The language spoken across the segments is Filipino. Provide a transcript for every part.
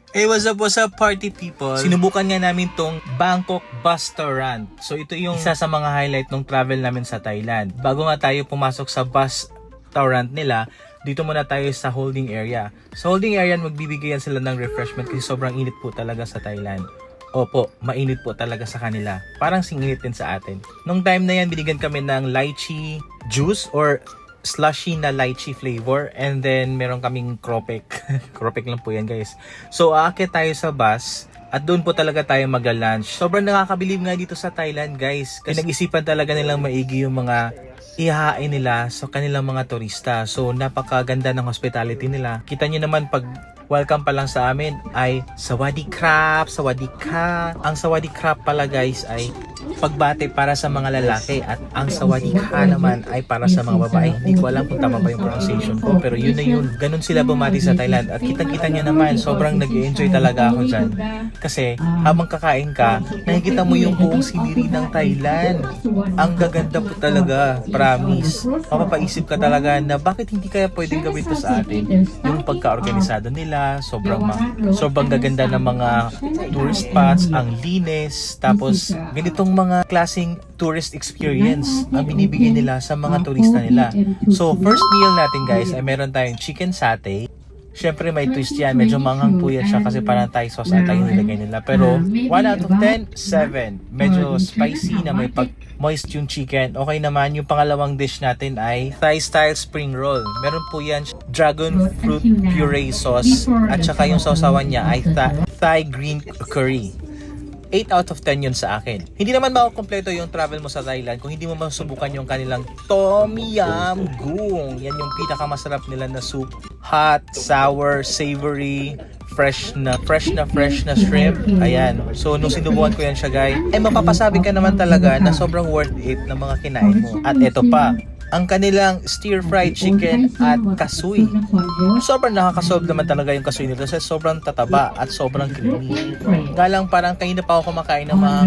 Hey, what's up party people? Sinubukan nga namin tong Bangkok Restaurant. So ito yung isa sa mga highlight ng travel namin sa Thailand. Bago nga tayo pumasok sa bus restaurant nila, dito muna tayo sa holding area. Sa holding area, magbibigayan sila ng refreshment kasi sobrang init po talaga sa Thailand. Opo, mainit po talaga sa kanila. Parang singit din sa atin. Nung time na yan, binigyan kami ng lychee juice or slushy na lychee flavor, and then meron kaming kropek. Kropek lang po yan guys. So aakyat tayo sa bus at doon po talaga tayo magla-lunch. Sobrang nakakabilib nga dito sa Thailand guys, kasi nag-isipan talaga nilang maigi yung mga ihahain nila sa kanilang mga turista. So napakaganda ng hospitality nila. Kita nyo naman pag welcome pa lang sa amin ay Sawadee Krap, Sawadee Ka. Ang Sawadee Krap pala guys ay pagbate para sa mga lalaki at ang Sawadee Ka naman ay para sa mga babae. Hindi ko alam kung tama ba yung pronunciation ko, pero yun na yun. Ganun sila bumati sa Thailand at kitang-kita nyo naman, sobrang nag-enjoy talaga ako dyan. Kasi habang kakain ka, nakikita mo yung buong siniri ng Thailand. Ang gaganda po talaga, promise. Mapapaisip ka talaga na bakit hindi kaya pwedeng gawin to sa atin. Yung pagka-organisado nila, sobrang gaganda ng mga tourist spots, ang linis, tapos ganitong mga klaseng tourist experience ang binibigay nila sa mga turista nila. So first meal natin guys ay meron tayong chicken satay. Syempre may twist yan, medyo manghang po yan siya kasi parang Thai sauce ata yung nilagay nila. Pero 1 out of 10, 7. Medyo spicy na may moist yung chicken. Okay naman, yung pangalawang dish natin ay Thai style spring roll. Meron po yan dragon fruit puree sauce at saka yung sausawan niya ay Thai green curry. 8 out of 10 yun sa akin. Hindi naman makukompleto yung travel mo sa Thailand kung hindi mo masubukan yung kanilang Tom Yum Goong. Yan yung pinakamasarap nila na soup. Hot, sour, savory, fresh na shrimp. Ayan. So, nung sinubukan ko yan siya guys, ay mapapasabi ka naman talaga na sobrang worth it ng mga kinain mo. At eto pa, ang kanilang stir-fried chicken at kasui. Sobrang nakakasolve naman talaga yung kasui nito kasi sobrang tataba at sobrang creamy. Galang parang kanina pa ako kumakain ng mga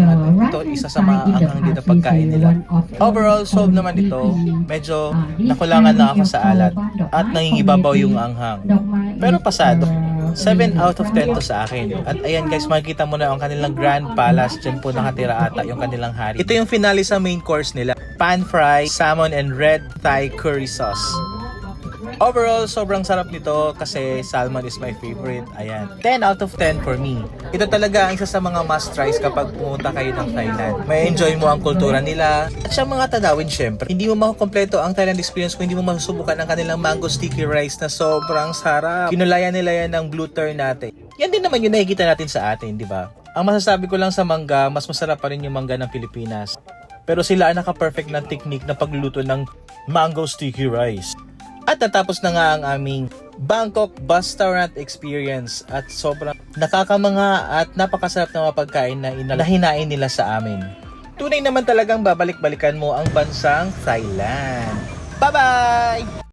ito, isa sa mga anghang dito pagkain nila. Overall, solve naman ito. Medyo nakulangan na ako sa alat at nangingibabaw yung anghang. Pero pasado. 7 out of 10 to sa akin. At ayan guys, makikita mo na ang kanilang Grand Palace. Diyan po nakatira ata yung kanilang hari. Ito yung finale sa main course nila. Pan fry, salmon and red Thai curry sauce. Overall, sobrang sarap nito kasi salmon is my favorite. Ayan. 10 out of 10 for me. Ito talaga ang isa sa mga must tries kapag pumunta kayo ng Thailand. May enjoy mo ang kultura nila. At sa mga tanawin syempre, hindi mo makukompleto ang Thailand experience kung hindi mo masusubukan ang kanilang mango sticky rice na sobrang sarap. Kinulayan nila yan ng blue natin. Yan din naman yung nakikita natin sa atin, di ba? Ang masasabi ko lang sa mangga, mas masarap pa rin yung mangga ng Pilipinas. Pero sila ang naka-perfect na technique na pagluluto ng mango sticky rice. At natapos na nga ang aming Bangkok Restaurant experience at sobrang nakakamanga at napakasarap na mga pagkain na inalahinain nila sa amin. Tunay naman talagang babalik-balikan mo ang bansang Thailand. Bye-bye!